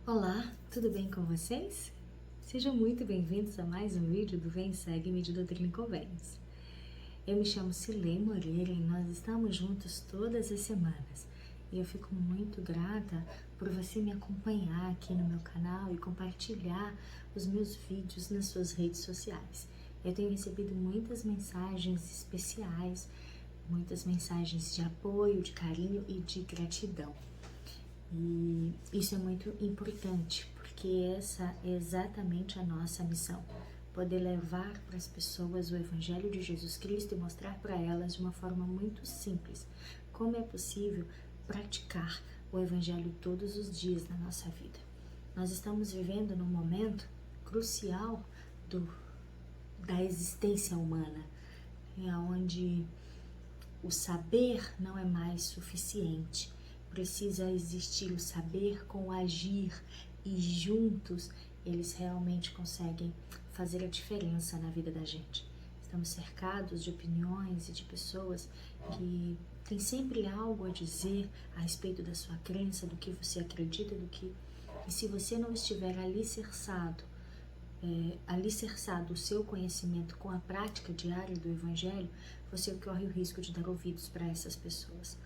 Olá, tudo bem com vocês? Sejam muito bem-vindos a mais um vídeo do Vem Segue-me de Doutrina e Convênios. Eu me chamo Cilei Moreira e nós estamos juntos todas as semanas. E eu fico muito grata por você me acompanhar aqui no meu canal e compartilhar os meus vídeos nas suas redes sociais. Eu tenho recebido muitas mensagens especiais, muitas mensagens de apoio, de carinho e de gratidão. E isso é muito importante, porque essa é exatamente a nossa missão. Poder levar para as pessoas o Evangelho de Jesus Cristo e mostrar para elas de uma forma muito simples como é possível praticar o Evangelho todos os dias na nossa vida. Nós estamos vivendo num momento crucial da existência humana, onde o saber não é mais suficiente. Precisa existir o saber com o agir e juntos eles realmente conseguem fazer a diferença na vida da gente. Estamos cercados de opiniões e de pessoas que têm sempre algo a dizer a respeito da sua crença, do que você acredita, e se você não estiver alicerçado o seu conhecimento com a prática diária do Evangelho, você corre o risco de dar ouvidos para essas pessoas.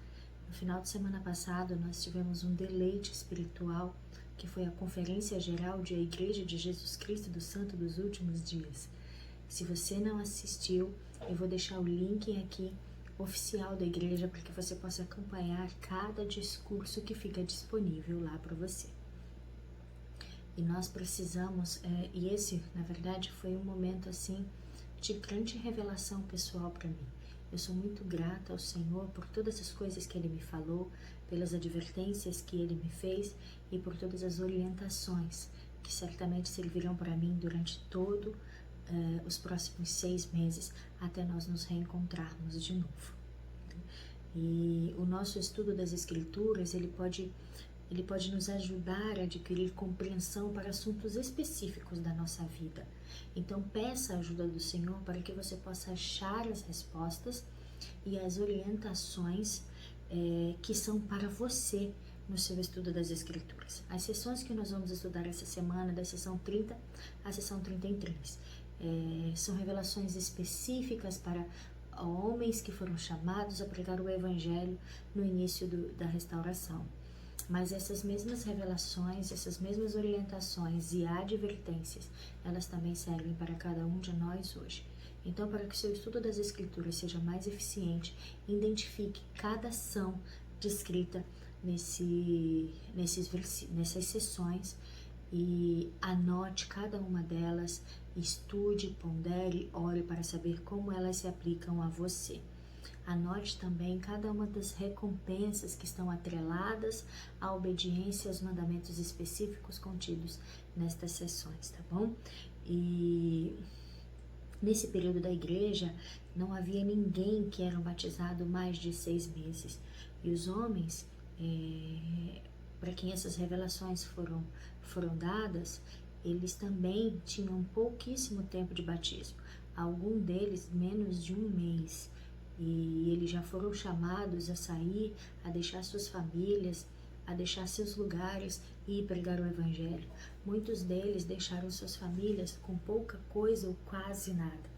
No final de semana passado, nós tivemos um deleite espiritual, que foi a Conferência Geral de A Igreja de Jesus Cristo do Santo dos Últimos Dias. Se você não assistiu, eu vou deixar o link aqui, oficial da igreja, para que você possa acompanhar cada discurso que fica disponível lá para você. E nós precisamos, e esse, na verdade, foi um momento assim de grande revelação pessoal para mim. Eu sou muito grata ao Senhor por todas as coisas que Ele me falou, pelas advertências que Ele me fez e por todas as orientações que certamente servirão para mim durante todo os próximos 6 meses até nós nos reencontrarmos de novo. E o nosso estudo das Escrituras, ele pode nos ajudar a adquirir compreensão para assuntos específicos da nossa vida. Então, peça a ajuda do Senhor para que você possa achar as respostas e as orientações que são para você no seu estudo das Escrituras. As sessões que nós vamos estudar essa semana, da sessão 30 à sessão 33, são revelações específicas para homens que foram chamados a pregar o Evangelho no início da restauração. Mas essas mesmas revelações, essas mesmas orientações e advertências, elas também servem para cada um de nós hoje. Então, para que o seu estudo das Escrituras seja mais eficiente, identifique cada ação descrita nessas sessões e anote cada uma delas, estude, pondere, ore para saber como elas se aplicam a você. Anote também cada uma das recompensas que estão atreladas à obediência aos mandamentos específicos contidos nestas sessões, tá bom? E nesse período da igreja não havia ninguém que era batizado mais de 6 meses. E os homens, para quem essas revelações foram dadas, eles também tinham pouquíssimo tempo de batismo. Algum deles menos de 1 mês. E eles já foram chamados a sair, a deixar suas famílias, a deixar seus lugares e pregar o Evangelho. Muitos deles deixaram suas famílias com pouca coisa ou quase nada,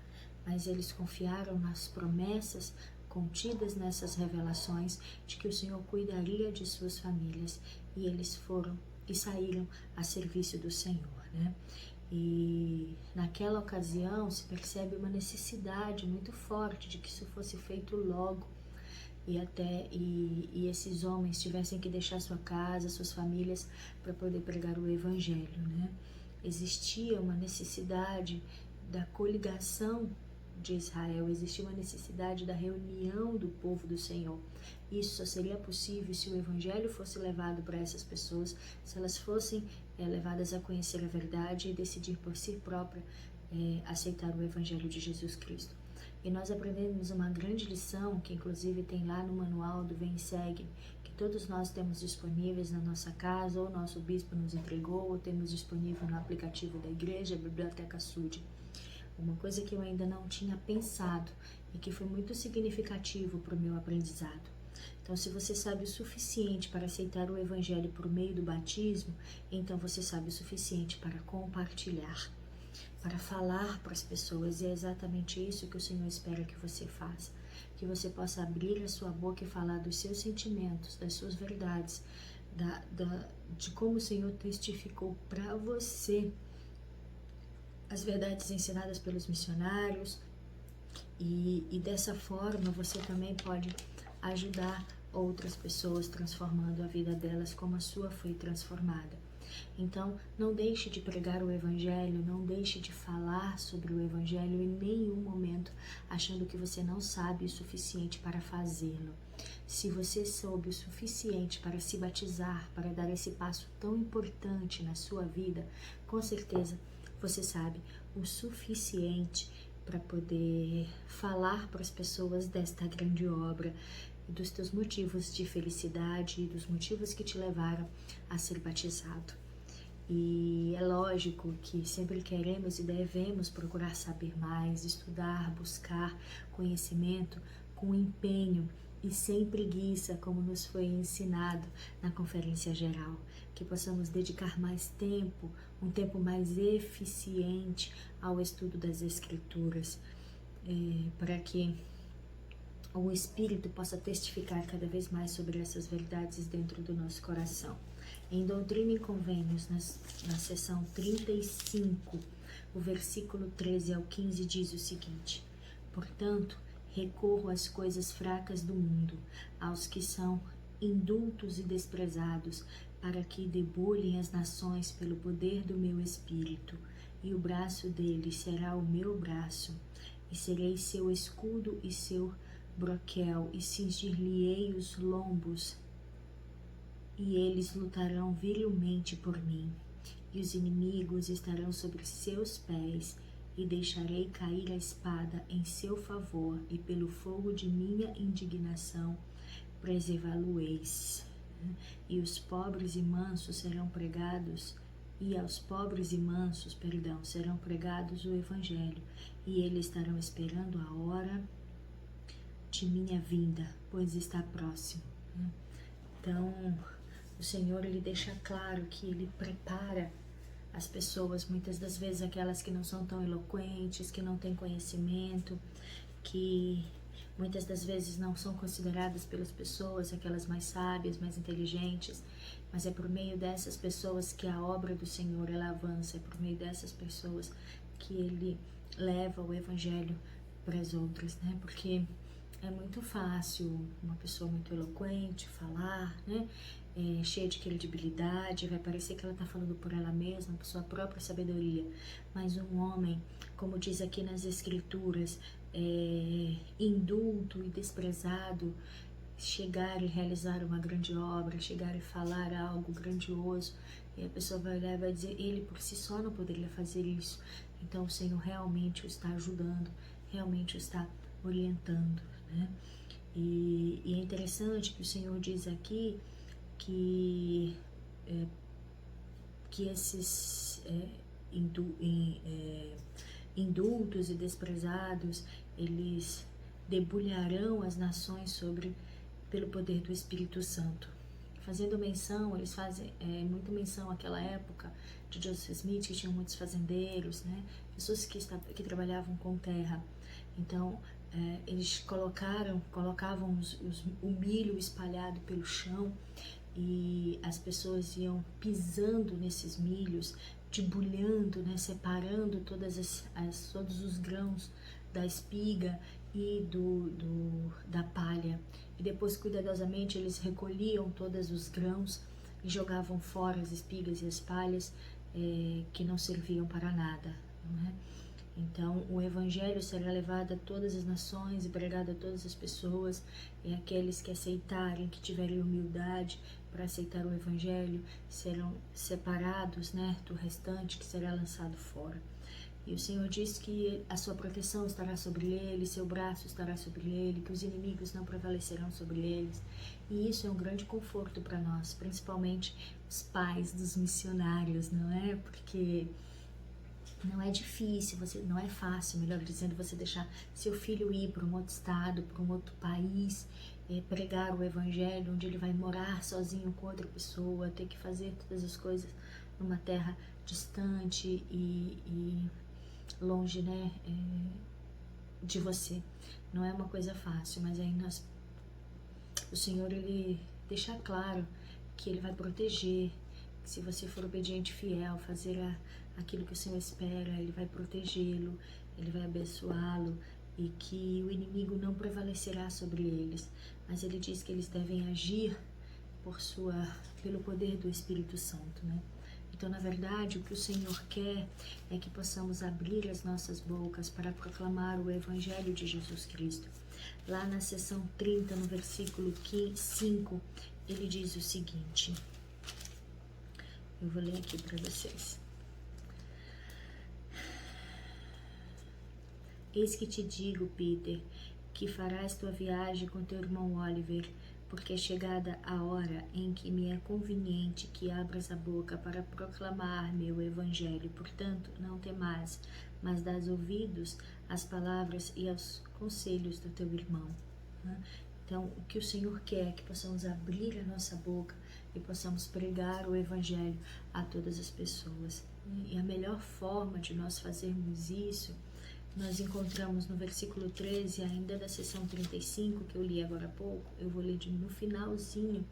mas eles confiaram nas promessas contidas nessas revelações de que o Senhor cuidaria de suas famílias, e eles foram e saíram a serviço do Senhor, né? E naquela ocasião se percebe uma necessidade muito forte de que isso fosse feito logo e esses homens tivessem que deixar sua casa, suas famílias para poder pregar o Evangelho, né? Existia uma necessidade da coligação de Israel, existia uma necessidade da reunião do povo do Senhor. Isso só seria possível se o Evangelho fosse levado para essas pessoas, se elas fossem levadas a conhecer a verdade e decidir por si própria aceitar o Evangelho de Jesus Cristo. E nós aprendemos uma grande lição, que inclusive tem lá no manual do Vem Segue, que todos nós temos disponíveis na nossa casa, ou nosso bispo nos entregou, ou temos disponível no aplicativo da igreja, a Biblioteca Sud. Uma coisa que eu ainda não tinha pensado e que foi muito significativo para o meu aprendizado. Então, se você sabe o suficiente para aceitar o Evangelho por meio do batismo, então você sabe o suficiente para compartilhar, para falar para as pessoas. E é exatamente isso que o Senhor espera que você faça. Que você possa abrir a sua boca e falar dos seus sentimentos, das suas verdades, de como o Senhor testificou para você as verdades ensinadas pelos missionários. E dessa forma você também pode ajudar outras pessoas, transformando a vida delas como a sua foi transformada. Então, não deixe de pregar o Evangelho, não deixe de falar sobre o Evangelho em nenhum momento, achando que você não sabe o suficiente para fazê-lo. Se você soube o suficiente para se batizar, para dar esse passo tão importante na sua vida, com certeza você sabe o suficiente para poder falar para as pessoas desta grande obra, dos teus motivos de felicidade e dos motivos que te levaram a ser batizado. E é lógico que sempre queremos e devemos procurar saber mais, estudar, buscar conhecimento com empenho e sem preguiça, como nos foi ensinado na conferência geral. Que possamos dedicar mais tempo, um tempo mais eficiente ao estudo das Escrituras, para que o Espírito possa testificar cada vez mais sobre essas verdades dentro do nosso coração. Em Doutrina e Convênios, na seção 35, o versículo 13 ao 15 diz o seguinte: portanto, recorro às coisas fracas do mundo, aos que são indultos e desprezados, para que debulhem as nações pelo poder do meu Espírito, e o braço deles será o meu braço, e serei seu escudo e seu broquel, e cingir-lhe-ei os lombos, e eles lutarão virilmente por mim, e os inimigos estarão sobre seus pés, e deixarei cair a espada em seu favor, e pelo fogo de minha indignação preservá-lo-eis. E os pobres e mansos serão pregados, e aos pobres e mansos, serão pregados o Evangelho, e eles estarão esperando a hora de minha vinda, pois está próximo. Então, o Senhor, Ele deixa claro que Ele prepara as pessoas, muitas das vezes aquelas que não são tão eloquentes, que não têm conhecimento, que muitas das vezes não são consideradas pelas pessoas aquelas mais sábias, mais inteligentes, mas é por meio dessas pessoas que a obra do Senhor ela avança, é por meio dessas pessoas que Ele leva o Evangelho para as outras, né? Porque é muito fácil uma pessoa muito eloquente falar, né? Cheia de credibilidade, vai parecer que ela está falando por ela mesma, por sua própria sabedoria. Mas um homem, como diz aqui nas Escrituras, indulto e desprezado, chegar e realizar uma grande obra, chegar e falar algo grandioso, e a pessoa vai olhar e vai dizer, ele por si só não poderia fazer isso. Então o Senhor realmente o está ajudando, realmente o está orientando, né? E é interessante que o Senhor diz aqui que esses indultos e desprezados, eles debulharão as nações pelo poder do Espírito Santo. Fazendo menção, eles fazem muita menção àquela época de Joseph Smith, que tinha muitos fazendeiros, né? Pessoas que trabalhavam com terra. Então, eles colocavam o milho espalhado pelo chão, e as pessoas iam pisando nesses milhos, debulhando, né, separando todos os grãos da espiga e da palha. E depois, cuidadosamente, eles recolhiam todos os grãos e jogavam fora as espigas e as palhas que não serviam para nada, não é? Então, o Evangelho será levado a todas as nações e pregado a todas as pessoas, e aqueles que aceitarem, que tiverem humildade para aceitar o Evangelho, serão separados, né, do restante que será lançado fora. E o Senhor diz que a sua proteção estará sobre ele, seu braço estará sobre ele, que os inimigos não prevalecerão sobre eles. E isso é um grande conforto para nós, principalmente os pais dos missionários, não é? Porque não é difícil, não é fácil, melhor dizendo, você deixar seu filho ir para um outro estado, para um outro país, pregar o evangelho, onde ele vai morar sozinho com outra pessoa, ter que fazer todas as coisas numa terra distante e longe, né, de você. Não é uma coisa fácil, mas aí o Senhor, ele deixa claro que ele vai proteger, que se você for obediente e fiel, fazer aquilo que o Senhor espera, ele vai protegê-lo, ele vai abençoá-lo, e que o inimigo não prevalecerá sobre eles, mas ele diz que eles devem agir pelo poder do Espírito Santo, né? Então, na verdade, o que o Senhor quer é que possamos abrir as nossas bocas para proclamar o Evangelho de Jesus Cristo. Lá na seção 30, no versículo 5, ele diz o seguinte, eu vou ler aqui para vocês. Eis que te digo, Peter, que farás tua viagem com teu irmão Oliver, porque é chegada a hora em que me é conveniente que abras a boca para proclamar meu evangelho. Portanto, não temais, mas dás ouvidos às palavras e aos conselhos do teu irmão. Então, o que o Senhor quer é que possamos abrir a nossa boca e possamos pregar o evangelho a todas as pessoas. E a melhor forma de nós fazermos isso, nós encontramos no versículo 13, ainda da seção 35, que eu li agora há pouco, eu vou ler no finalzinho,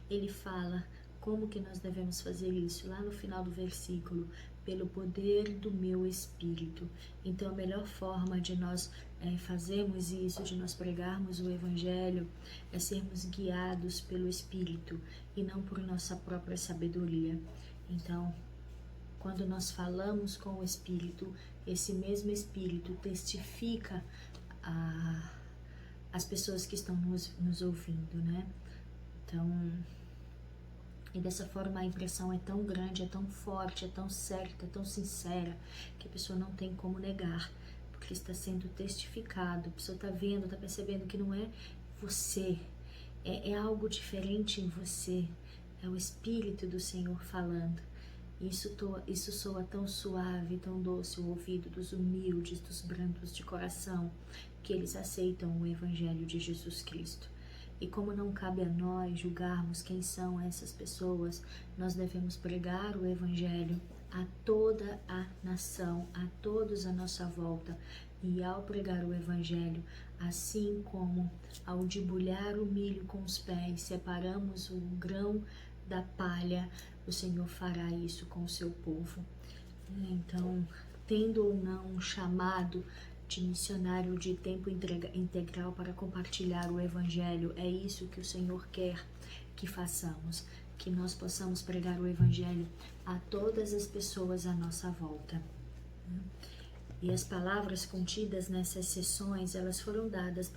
ele fala como que nós devemos fazer isso, lá no final do versículo, pelo poder do meu Espírito. Então, a melhor forma de nós fazermos isso, de nós pregarmos o Evangelho, é sermos guiados pelo Espírito e não por nossa própria sabedoria. Então, quando nós falamos com o Espírito, esse mesmo Espírito testifica as pessoas que estão nos ouvindo, né? Então, e dessa forma a impressão é tão grande, é tão forte, é tão certa, é tão sincera, que a pessoa não tem como negar, porque está sendo testificado, a pessoa está vendo, está percebendo que não é você, é algo diferente em você, é o Espírito do Senhor falando. Isso soa tão suave, tão doce o ouvido dos humildes, dos brandos de coração, que eles aceitam o Evangelho de Jesus Cristo. E como não cabe a nós julgarmos quem são essas pessoas, nós devemos pregar o Evangelho a toda a nação, a todos à nossa volta. E ao pregar o Evangelho, assim como ao debulhar o milho com os pés, separamos o grão da palha, o Senhor fará isso com o seu povo. Então, tendo ou não um chamado de missionário de tempo integral para compartilhar o Evangelho, é isso que o Senhor quer que façamos, que nós possamos pregar o Evangelho a todas as pessoas à nossa volta. E as palavras contidas nessas sessões, elas foram dadas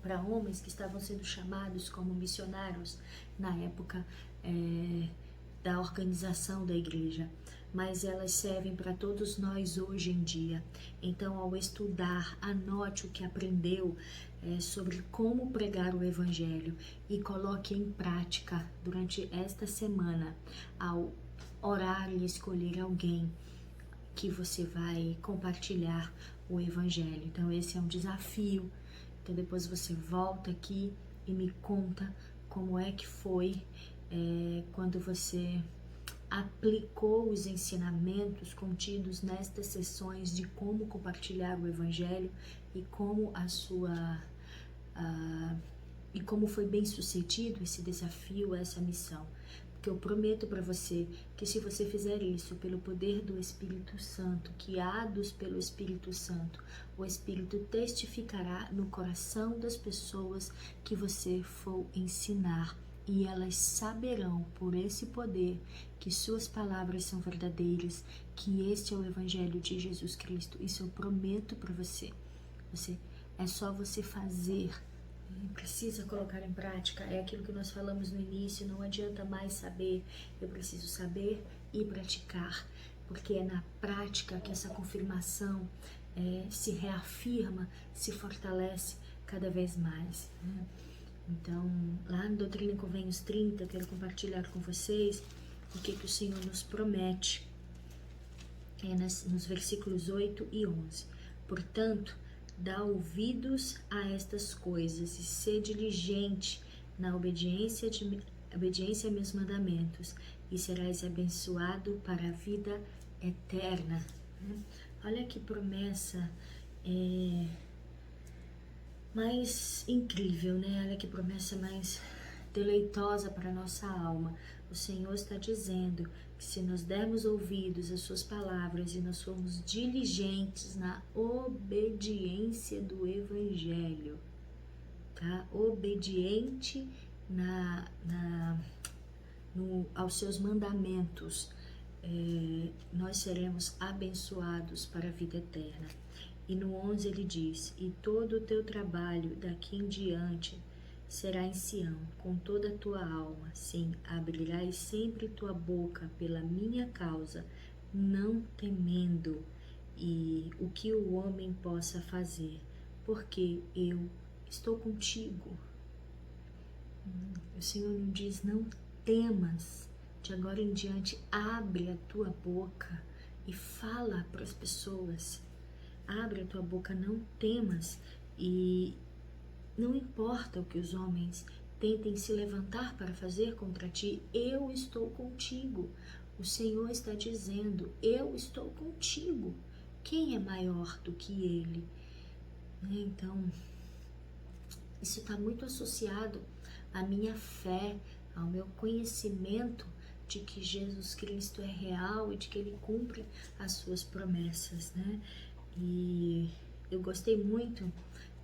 para homens que estavam sendo chamados como missionários na época da organização da igreja, mas elas servem para todos nós hoje em dia. Então, ao estudar, anote o que aprendeu sobre como pregar o Evangelho e coloque em prática durante esta semana, ao orar e escolher alguém que você vai compartilhar o Evangelho. Então, esse é um desafio. Então, depois você volta aqui e me conta como é que foi quando você aplicou os ensinamentos contidos nestas sessões de como compartilhar o Evangelho e como e como foi bem sucedido esse desafio, essa missão. Porque eu prometo para você que se você fizer isso pelo poder do Espírito Santo, guiados pelo Espírito Santo, o Espírito testificará no coração das pessoas que você for ensinar. E elas saberão, por esse poder, que suas palavras são verdadeiras, que este é o Evangelho de Jesus Cristo. Isso eu prometo para você. É só você fazer. Não precisa colocar em prática. É aquilo que nós falamos no início. Não adianta mais saber. Eu preciso saber e praticar. Porque é na prática que essa confirmação se reafirma, se fortalece cada vez mais, né? Então, lá no Doutrina e Convênios 30, eu quero compartilhar com vocês o que o Senhor nos promete nos versículos 8 e 11. Portanto, dá ouvidos a estas coisas e ser diligente na obediência a meus mandamentos, e serás abençoado para a vida eterna. Olha que promessa mais incrível, né? Olha que promessa mais deleitosa para a nossa alma. O Senhor está dizendo que se nós dermos ouvidos às suas palavras e nós formos diligentes na obediência do Evangelho, tá? Obediente aos seus mandamentos, nós seremos abençoados para a vida eterna. E no 11 ele diz: e todo o teu trabalho daqui em diante será em Sião, com toda a tua alma. Sim, abrirás sempre tua boca pela minha causa, não temendo e o que o homem possa fazer, porque eu estou contigo. O Senhor não diz: não temas, de agora em diante abre a tua boca e fala para as pessoas. Abre a tua boca, não temas, e não importa o que os homens tentem se levantar para fazer contra ti, eu estou contigo. O Senhor está dizendo: eu estou contigo. Quem é maior do que Ele? Então, isso está muito associado à minha fé, ao meu conhecimento de que Jesus Cristo é real e de que Ele cumpre as suas promessas, né? E eu gostei muito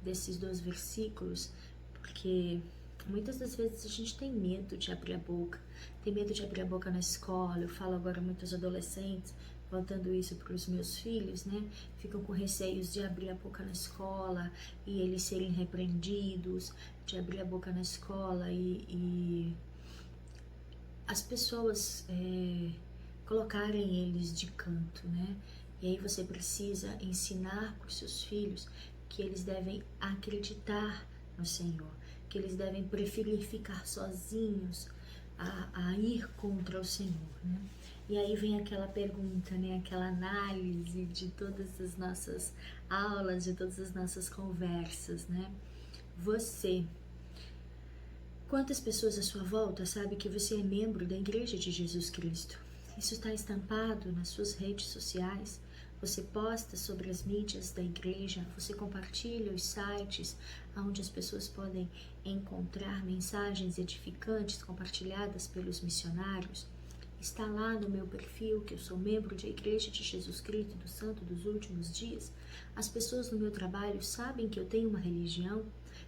desses 2 versículos, porque muitas das vezes a gente tem medo de abrir a boca, tem medo de abrir a boca na escola. Eu falo agora muito aos adolescentes, voltando isso para os meus filhos, né? Ficam com receios de abrir a boca na escola e eles serem repreendidos, de abrir a boca na escola e as pessoas colocarem eles de canto, né? E aí você precisa ensinar para os seus filhos que eles devem acreditar no Senhor, que eles devem preferir ficar sozinhos a ir contra o Senhor, né? E aí vem aquela pergunta, né? Aquela análise de todas as nossas aulas, de todas as nossas conversas, né? Quantas pessoas à sua volta sabem que você é membro da Igreja de Jesus Cristo? Isso está estampado nas suas redes sociais? Você posta sobre as mídias da igreja? Você compartilha os sites onde as pessoas podem encontrar mensagens edificantes compartilhadas pelos missionários? Está lá no meu perfil que eu sou membro da Igreja de Jesus Cristo do Santo dos Últimos Dias? As pessoas no meu trabalho sabem que eu tenho uma religião?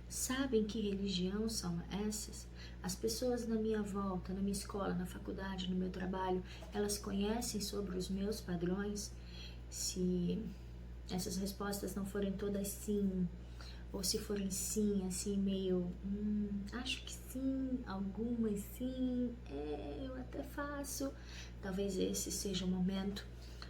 Sabem que religião são essas? As pessoas na minha volta, na minha escola, na faculdade, no meu trabalho, elas conhecem sobre os meus padrões? Se essas respostas não forem todas sim, ou se forem sim, assim meio, acho que sim, algumas sim, eu até faço, talvez esse seja o momento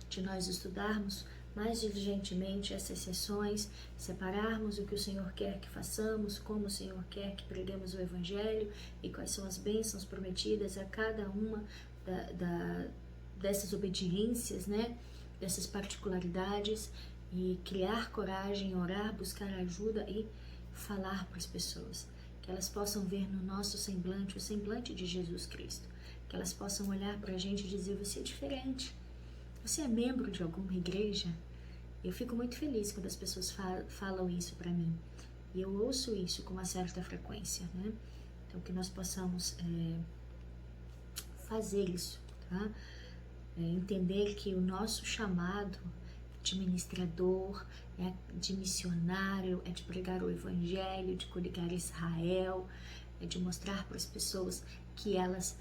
de nós estudarmos mais diligentemente essas sessões, separarmos o que o Senhor quer que façamos, como o Senhor quer que preguemos o Evangelho e quais são as bênçãos prometidas a cada uma dessas obediências, né? Dessas particularidades, e criar coragem, orar, buscar ajuda e falar para as pessoas, que elas possam ver no nosso semblante o semblante de Jesus Cristo, que elas possam olhar para a gente e dizer: você é diferente, você é membro de alguma igreja? Eu fico muito feliz quando as pessoas falam isso para mim, e eu ouço isso com uma certa frequência, né? Então que nós possamos fazer isso, tá? Entender que o nosso chamado de ministrador, de missionário, é de pregar o Evangelho, de coligar Israel, é de mostrar para as pessoas que elas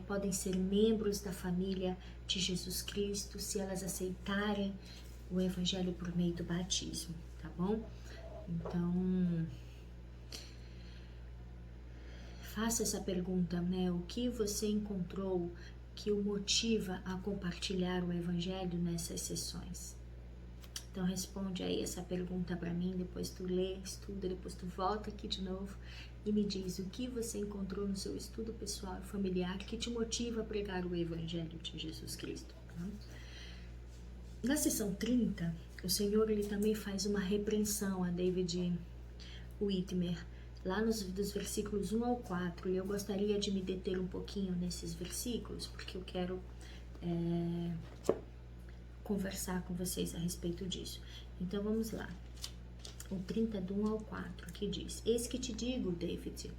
podem ser membros da família de Jesus Cristo se elas aceitarem o Evangelho por meio do batismo, tá bom? Então, faça essa pergunta, né? O que você encontrou que o motiva a compartilhar o Evangelho nessas sessões? Então responde aí essa pergunta para mim, depois tu lê, estuda, depois tu volta aqui de novo e me diz o que você encontrou no seu estudo pessoal e familiar que te motiva a pregar o Evangelho de Jesus Cristo. Tá? Na sessão 30, O Senhor, ele também faz uma repreensão a David Whitmer, lá dos versículos 1 ao 4, e eu gostaria de me deter um pouquinho nesses versículos, porque eu quero conversar com vocês a respeito disso. Então vamos lá. O 30 do 1 ao 4, que diz: Eis que te digo, David,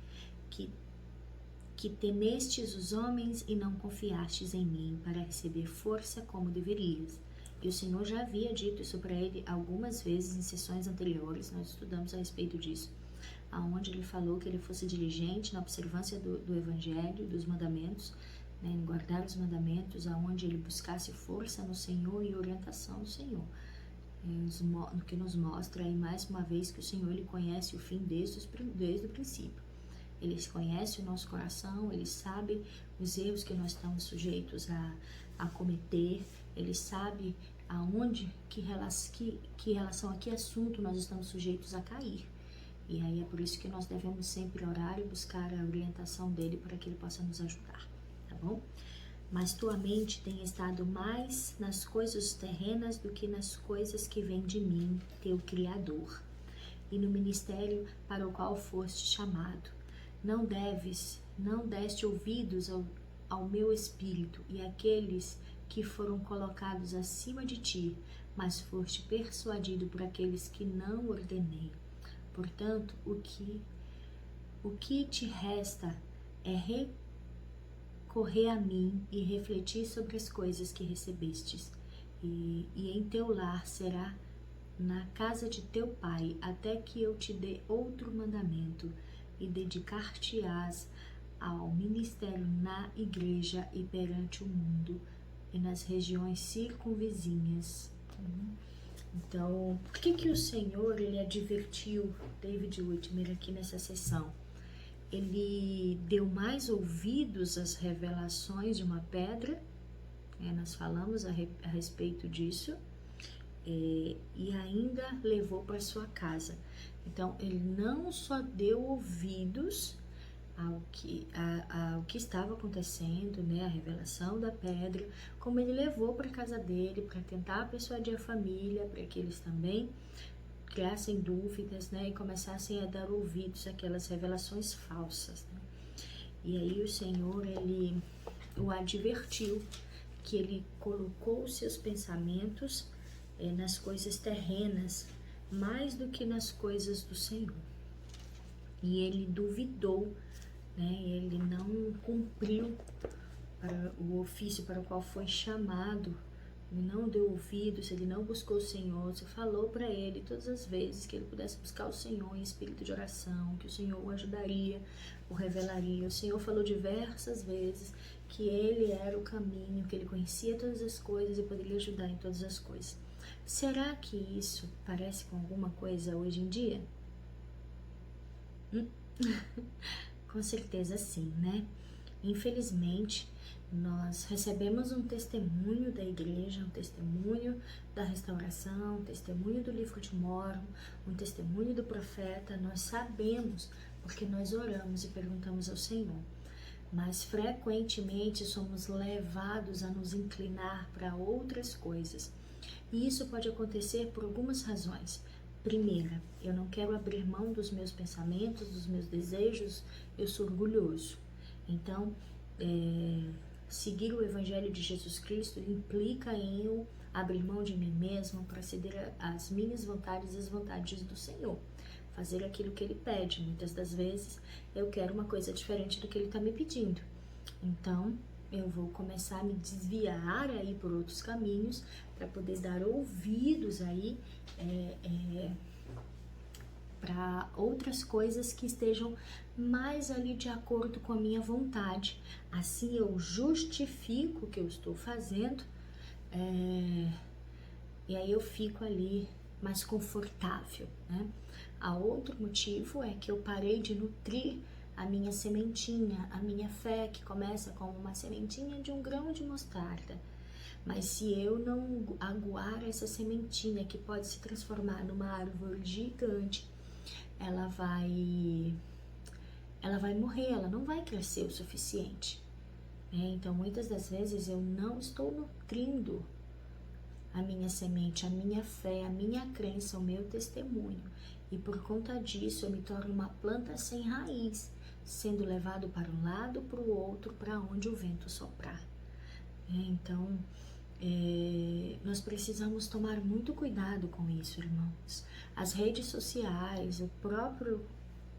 que temestes os homens e não confiastes em mim para receber força como deverias. E o Senhor já havia dito isso para ele algumas vezes em sessões anteriores, nós estudamos a respeito disso, aonde ele falou que ele fosse diligente na observância do Evangelho, dos mandamentos, né, em guardar os mandamentos, aonde ele buscasse força no Senhor e orientação do Senhor. O que nos mostra aí mais uma vez que o Senhor, ele conhece o fim desde o princípio. Ele conhece o nosso coração, ele sabe os erros que nós estamos sujeitos a cometer, ele sabe aonde, que relação a que assunto nós estamos sujeitos a cair. E aí é por isso que nós devemos sempre orar e buscar a orientação dele para que ele possa nos ajudar, tá bom? Mas tua mente tem estado mais nas coisas terrenas do que nas coisas que vêm de mim, teu Criador, e no ministério para o qual foste chamado. Não deste ouvidos ao meu espírito e àqueles que foram colocados acima de ti, mas foste persuadido por aqueles que não ordenei. Portanto, o que te resta é recorrer a mim e refletir sobre as coisas que recebestes, e em teu lar será na casa de teu pai, até que eu te dê outro mandamento, e dedicar-te-ás ao ministério na igreja e perante o mundo e nas regiões circunvizinhas. Então, por que o Senhor, ele advertiu David Whitmer aqui nessa sessão? Ele deu mais ouvidos às revelações de uma pedra, nós falamos a respeito disso, e ainda levou para sua casa. Então, ele não só deu ouvidos ao que estava acontecendo, né, a revelação da pedra, como ele levou para a casa dele para tentar persuadir a família, para que eles também criassem dúvidas, né, e começassem a dar ouvidos àquelas revelações falsas, né? E aí o Senhor, ele o advertiu que ele colocou os seus pensamentos nas coisas terrenas, mais do que nas coisas do Senhor. E ele duvidou, né? Ele não cumpriu o ofício para o qual foi chamado. Ele não deu ouvidos, ele não buscou o Senhor. Você falou para ele todas as vezes que ele pudesse buscar o Senhor em espírito de oração, que o Senhor o ajudaria, o revelaria. O Senhor falou diversas vezes que ele era o caminho, que ele conhecia todas as coisas e poderia ajudar em todas as coisas. Será que isso parece com alguma coisa hoje em dia? Com certeza sim, né? Infelizmente, nós recebemos um testemunho da igreja, um testemunho da restauração, um testemunho do livro de Mórmon, um testemunho do profeta. Nós sabemos porque nós oramos e perguntamos ao Senhor. Mas frequentemente somos levados a nos inclinar para outras coisas. E isso pode acontecer por algumas razões. Primeira, eu não quero abrir mão dos meus pensamentos, dos meus desejos, eu sou orgulhoso. Então, seguir o Evangelho de Jesus Cristo implica em eu abrir mão de mim mesmo para ceder às minhas vontades e às vontades do Senhor. Fazer aquilo que Ele pede. Muitas das vezes eu quero uma coisa diferente do que Ele está me pedindo. Então, eu vou começar a me desviar aí por outros caminhos para poder dar ouvidos aí para outras coisas que estejam mais ali de acordo com a minha vontade. Assim eu justifico o que eu estou fazendo e aí eu fico ali mais confortável, né? A outro motivo é que eu parei de nutrir a minha sementinha, a minha fé, que começa como uma sementinha de um grão de mostarda. Mas se eu não aguar essa sementinha, que pode se transformar numa árvore gigante, ela vai morrer, ela não vai crescer o suficiente. Então, muitas das vezes eu não estou nutrindo a minha semente, a minha fé, a minha crença, o meu testemunho. E por conta disso eu me torno uma planta sem raiz, sendo levado para um lado, para o outro, para onde o vento soprar. Então, nós precisamos tomar muito cuidado com isso, irmãos. As redes sociais, o próprio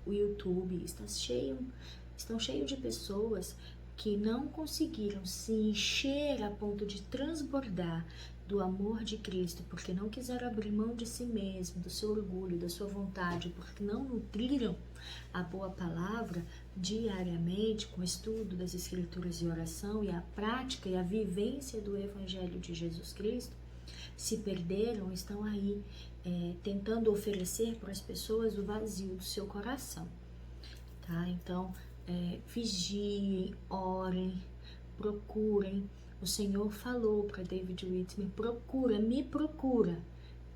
YouTube estão cheio de pessoas que não conseguiram se encher a ponto de transbordar do amor de Cristo, porque não quiseram abrir mão de si mesmo, do seu orgulho, da sua vontade, porque não nutriram a boa palavra diariamente com o estudo das Escrituras e oração e a prática e a vivência do Evangelho de Jesus Cristo, se perderam, estão aí tentando oferecer para as pessoas o vazio do seu coração, tá? Então, vigiem, orem, procurem. O Senhor falou para David Whitman: me procura,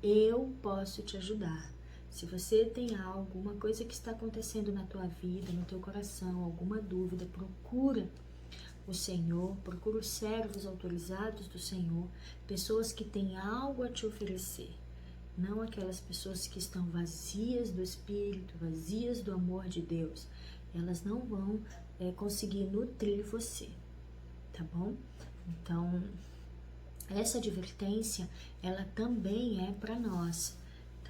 eu posso te ajudar. Se você tem alguma coisa que está acontecendo na tua vida, no teu coração, alguma dúvida, procura o Senhor, procura os servos autorizados do Senhor, pessoas que têm algo a te oferecer, não aquelas pessoas que estão vazias do Espírito, vazias do amor de Deus. Elas não vão conseguir nutrir você, tá bom? Então, essa advertência, ela também é para nós,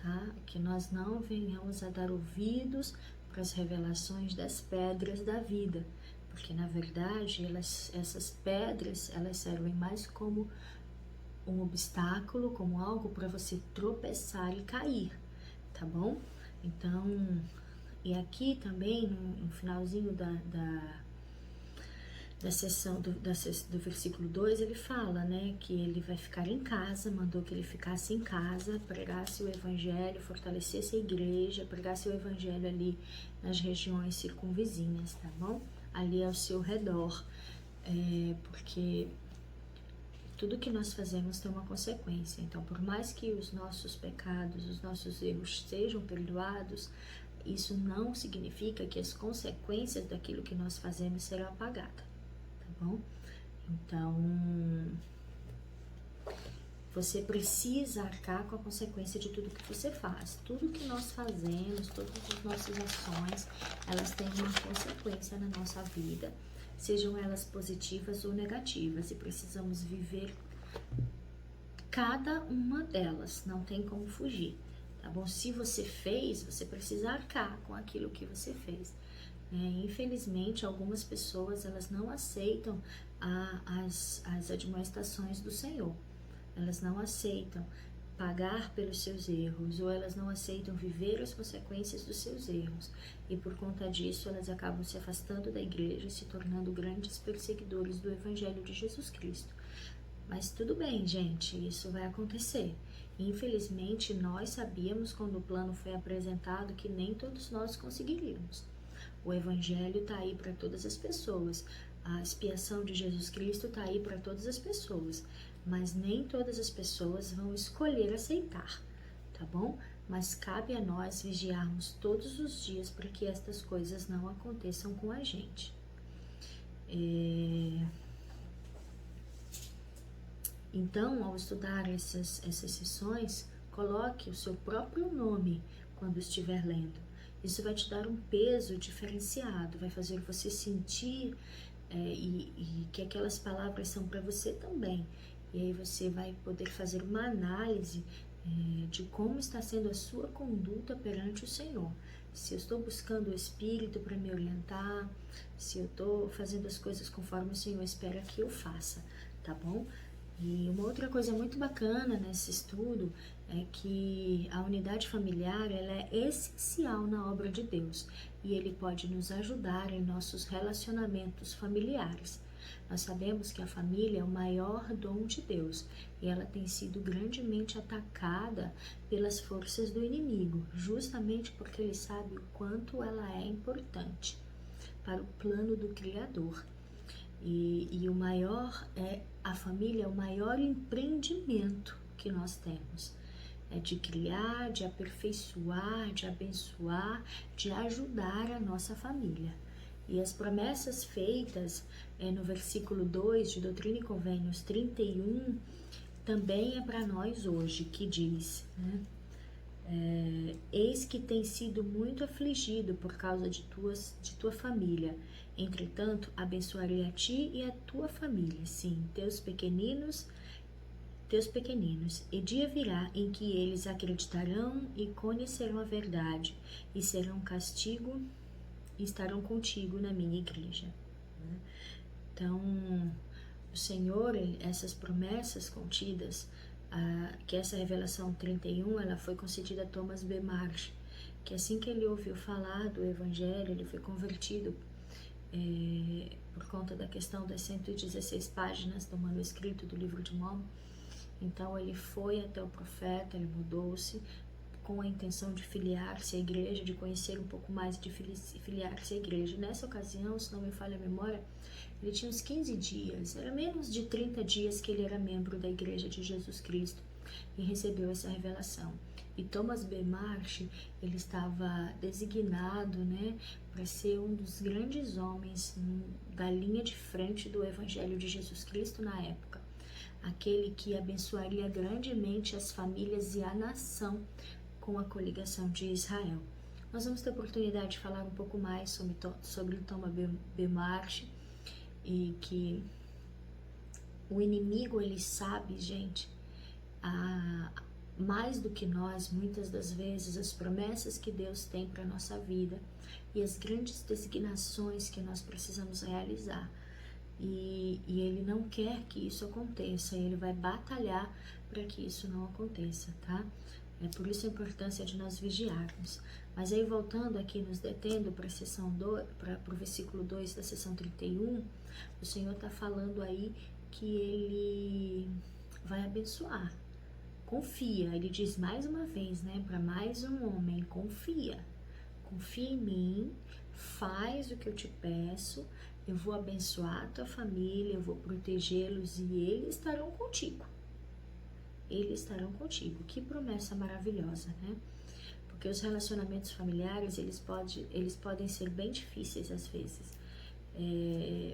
tá? Que nós não venhamos a dar ouvidos para as revelações das pedras da vida, porque na verdade essas pedras, elas servem mais como um obstáculo, como algo para você tropeçar e cair, tá bom? Então, e aqui também no finalzinho da sessão do versículo 2, ele fala, né, que ele vai ficar em casa, mandou que ele ficasse em casa, pregasse o evangelho, fortalecesse a igreja, pregasse o evangelho ali nas regiões circunvizinhas, tá bom? Ali ao seu redor, porque tudo que nós fazemos tem uma consequência. Então, por mais que os nossos pecados, os nossos erros sejam perdoados, isso não significa que as consequências daquilo que nós fazemos serão apagadas. Bom, então você precisa arcar com a consequência de tudo que você faz. Tudo que nós fazemos, todas as nossas ações, elas têm uma consequência na nossa vida, sejam elas positivas ou negativas, e precisamos viver cada uma delas, não tem como fugir, tá bom? Se você fez, você precisa arcar com aquilo que você fez. Infelizmente, algumas pessoas, elas não aceitam as admoestações do Senhor. Elas não aceitam pagar pelos seus erros, ou elas não aceitam viver as consequências dos seus erros. E por conta disso, elas acabam se afastando da igreja e se tornando grandes perseguidores do Evangelho de Jesus Cristo. Mas tudo bem, gente, isso vai acontecer. Infelizmente, nós sabíamos quando o plano foi apresentado que nem todos nós conseguiríamos. O Evangelho está aí para todas as pessoas, a expiação de Jesus Cristo está aí para todas as pessoas, mas nem todas as pessoas vão escolher aceitar, tá bom? Mas cabe a nós vigiarmos todos os dias para que estas coisas não aconteçam com a gente. Então, ao estudar essas sessões, coloque o seu próprio nome quando estiver lendo. Isso vai te dar um peso diferenciado, vai fazer você sentir e que aquelas palavras são para você também. E aí você vai poder fazer uma análise de como está sendo a sua conduta perante o Senhor. Se eu estou buscando o Espírito para me orientar, se eu estou fazendo as coisas conforme o Senhor espera que eu faça, tá bom? E uma outra coisa muito bacana nesse estudo é que a unidade familiar, ela é essencial na obra de Deus e ele pode nos ajudar em nossos relacionamentos familiares. Nós sabemos que a família é o maior dom de Deus e ela tem sido grandemente atacada pelas forças do inimigo, justamente porque ele sabe o quanto ela é importante para o plano do Criador. E o maior a família é o maior empreendimento que nós temos. É de criar, de aperfeiçoar, de abençoar, de ajudar a nossa família. E as promessas feitas no versículo 2 de Doutrina e Convênios 31 também é para nós hoje, que diz, né? Eis que tem sido muito afligido por causa de tua família. Entretanto, abençoarei a ti e a tua família, sim, teus pequeninos, e dia virá em que eles acreditarão e conhecerão a verdade, e serão castigo, e estarão contigo na minha igreja. Então, o Senhor, essas promessas contidas, que essa revelação 31, ela foi concedida a Thomas B. Marsh, que assim que ele ouviu falar do Evangelho, ele foi convertido por conta da questão das 116 páginas do manuscrito do livro de Mormon. Então ele foi até o profeta, ele mudou-se com a intenção de filiar-se à igreja, de conhecer um pouco mais, de filiar-se à igreja. Nessa ocasião, se não me falha a memória, ele tinha uns 15 dias, era menos de 30 dias que ele era membro da Igreja de Jesus Cristo e recebeu essa revelação. E Thomas B. Marsh, ele estava designado, né, para ser um dos grandes homens da linha de frente do Evangelho de Jesus Cristo na época. Aquele que abençoaria grandemente as famílias e a nação com a coligação de Israel. Nós vamos ter a oportunidade de falar um pouco mais sobre Thomas B. Marsh, e que o inimigo, ele sabe, gente, mais do que nós, muitas das vezes, as promessas que Deus tem para a nossa vida e as grandes designações que nós precisamos realizar. E ele não quer que isso aconteça, ele vai batalhar para que isso não aconteça, tá? É por isso a importância de nós vigiarmos. Mas aí, voltando aqui, nos detendo para o versículo 2 da sessão 31, o Senhor está falando aí que Ele vai abençoar. Confia, Ele diz mais uma vez, né, para mais um homem, confia em mim, faz o que eu te peço, eu vou abençoar a tua família, eu vou protegê-los e eles estarão contigo. Eles estarão contigo. Que promessa maravilhosa, né? Porque os relacionamentos familiares, eles podem ser bem difíceis às vezes.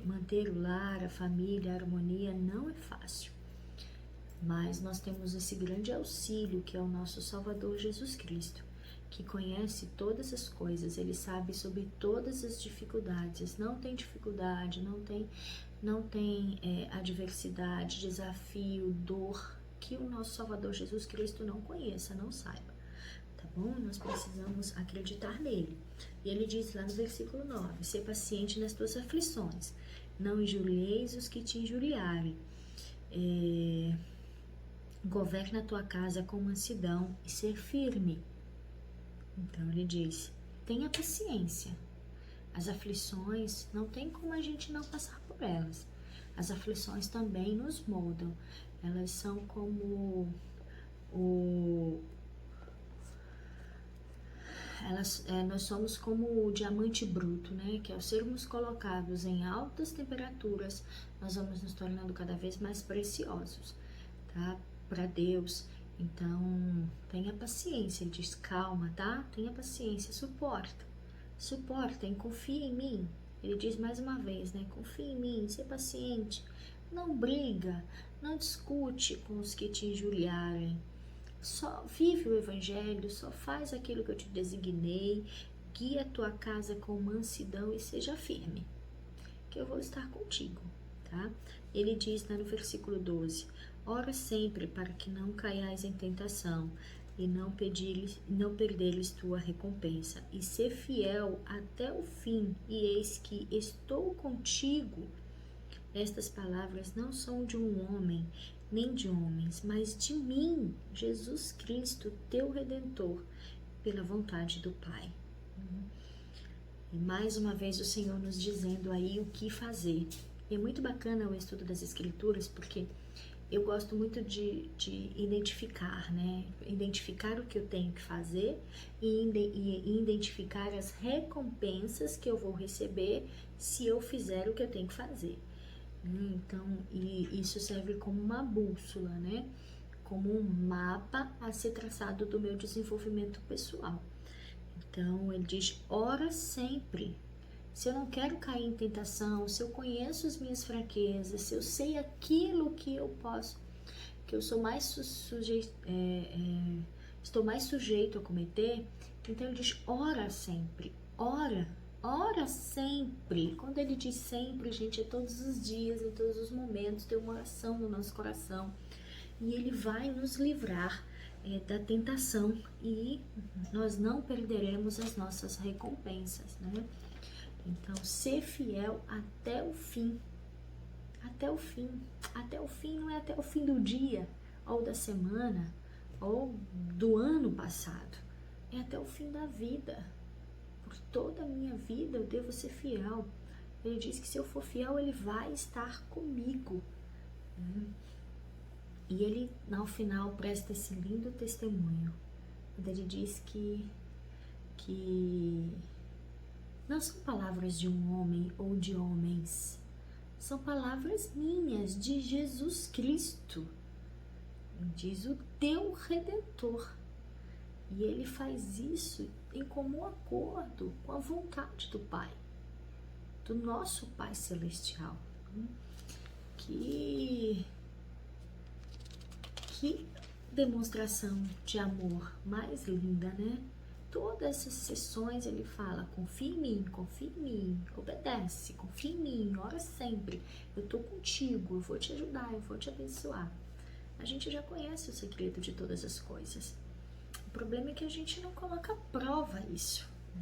Manter o lar, a família, a harmonia não é fácil. Mas nós temos esse grande auxílio que é o nosso Salvador Jesus Cristo, que conhece todas as coisas, ele sabe sobre todas as dificuldades. Não tem dificuldade, não tem adversidade, desafio, dor, que o nosso Salvador Jesus Cristo não conheça, não saiba, tá bom? Nós precisamos acreditar nele. E ele diz lá no versículo 9, ser paciente nas tuas aflições, não injurieis os que te injuriarem, governa a tua casa com mansidão e ser firme. Então ele diz, tenha paciência. As aflições, não tem como a gente não passar por elas. As aflições também nos moldam. Elas são como nós somos como o diamante bruto, né? Que ao sermos colocados em altas temperaturas, nós vamos nos tornando cada vez mais preciosos, tá? Para Deus. Então, tenha paciência. Ele diz, calma, tá? Tenha paciência, suporta, confia em mim. Ele diz mais uma vez, né? Confia em mim, ser paciente. Não briga, não discute com os que te injuriarem. Só vive o Evangelho, só faz aquilo que eu te designei, guia a tua casa com mansidão e seja firme, que eu vou estar contigo, tá? Ele diz lá no versículo 12, ora sempre para que não caiais em tentação e não perderes tua recompensa, e ser fiel até o fim, e eis que estou contigo. Estas palavras não são de um homem, nem de homens, mas de mim, Jesus Cristo, teu Redentor, pela vontade do Pai. E mais uma vez o Senhor nos dizendo aí o que fazer. E é muito bacana o estudo das Escrituras, porque eu gosto muito de identificar, né? Identificar o que eu tenho que fazer e identificar as recompensas que eu vou receber se eu fizer o que eu tenho que fazer. Então, isso serve como uma bússola, né? Como um mapa a ser traçado do meu desenvolvimento pessoal. Então, ele diz, ora sempre. Se eu não quero cair em tentação, se eu conheço as minhas fraquezas, se eu sei aquilo que eu posso que eu sou mais estou mais sujeito a cometer. Então ele diz, ora sempre, ora sempre. Quando ele diz sempre, gente, é todos os dias, em todos os momentos, tem uma oração no nosso coração. E ele vai nos livrar da tentação e nós não perderemos as nossas recompensas, né? Então, ser fiel até o fim. Até o fim. Até o fim não é até o fim do dia, ou da semana, ou do ano passado. É até o fim da vida. Por toda a minha vida eu devo ser fiel. Ele diz que se eu for fiel, ele vai estar comigo. E ele, ao final, presta esse lindo testemunho. Ele diz que não são palavras de um homem ou de homens. São palavras minhas, de Jesus Cristo. Diz o teu Redentor. E ele faz isso em comum acordo com a vontade do Pai, do nosso Pai Celestial. Que demonstração de amor mais linda, né? Todas essas sessões ele fala, confia em mim, obedece, confia em mim, ora sempre, eu tô contigo, eu vou te ajudar, eu vou te abençoar. A gente já conhece o segredo de todas as coisas. O problema é que a gente não coloca à prova isso, né?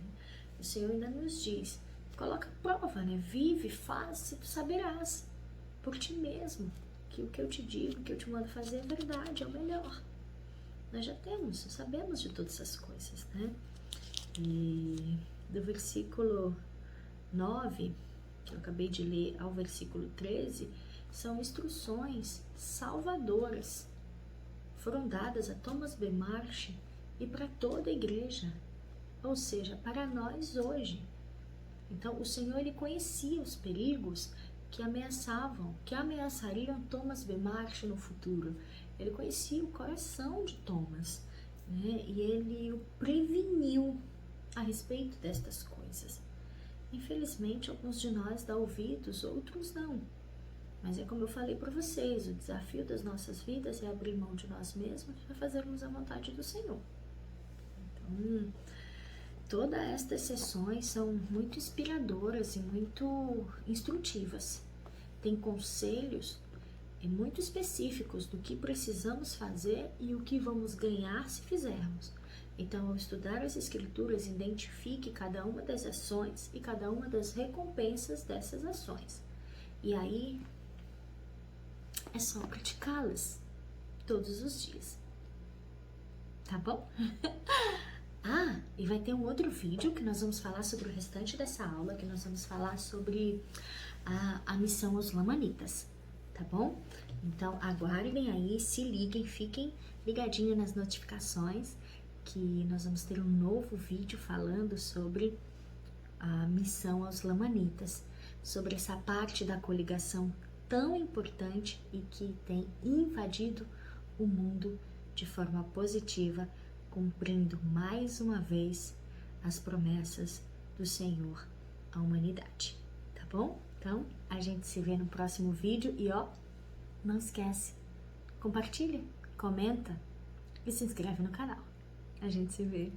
O Senhor ainda nos diz, coloca à prova, né? Vive, faz, e tu saberás por ti mesmo que o que eu te digo, o que eu te mando fazer é verdade, é o melhor. Nós já sabemos de todas essas coisas, né? E do versículo 9, que eu acabei de ler, ao versículo 13, são instruções salvadoras. Foram dadas a Thomas B. Marsh e para toda a igreja, ou seja, para nós hoje. Então, o Senhor, ele conhecia os perigos que ameaçariam Thomas B. Marsh no futuro. Ele conhecia o coração de Thomas, né? E ele o preveniu a respeito destas coisas. Infelizmente, alguns de nós dão ouvidos, outros não. Mas é como eu falei para vocês, o desafio das nossas vidas é abrir mão de nós mesmos para fazermos a vontade do Senhor. Então, todas estas sessões são muito inspiradoras e muito instrutivas. Tem conselhos muito específicos do que precisamos fazer e o que vamos ganhar se fizermos. Então, ao estudar as Escrituras, identifique cada uma das ações e cada uma das recompensas dessas ações. E aí, é só praticá-las todos os dias. Tá bom? E vai ter um outro vídeo que nós vamos falar sobre o restante dessa aula, que nós vamos falar sobre a missão aos lamanitas, tá bom? Então, aguardem aí, se liguem, fiquem ligadinhos nas notificações, que nós vamos ter um novo vídeo falando sobre a missão aos lamanitas, sobre essa parte da coligação tão importante e que tem invadido o mundo de forma positiva, cumprindo mais uma vez as promessas do Senhor à humanidade, tá bom? Então, a gente se vê no próximo vídeo e não esquece, compartilha, comenta e se inscreve no canal. A gente se vê.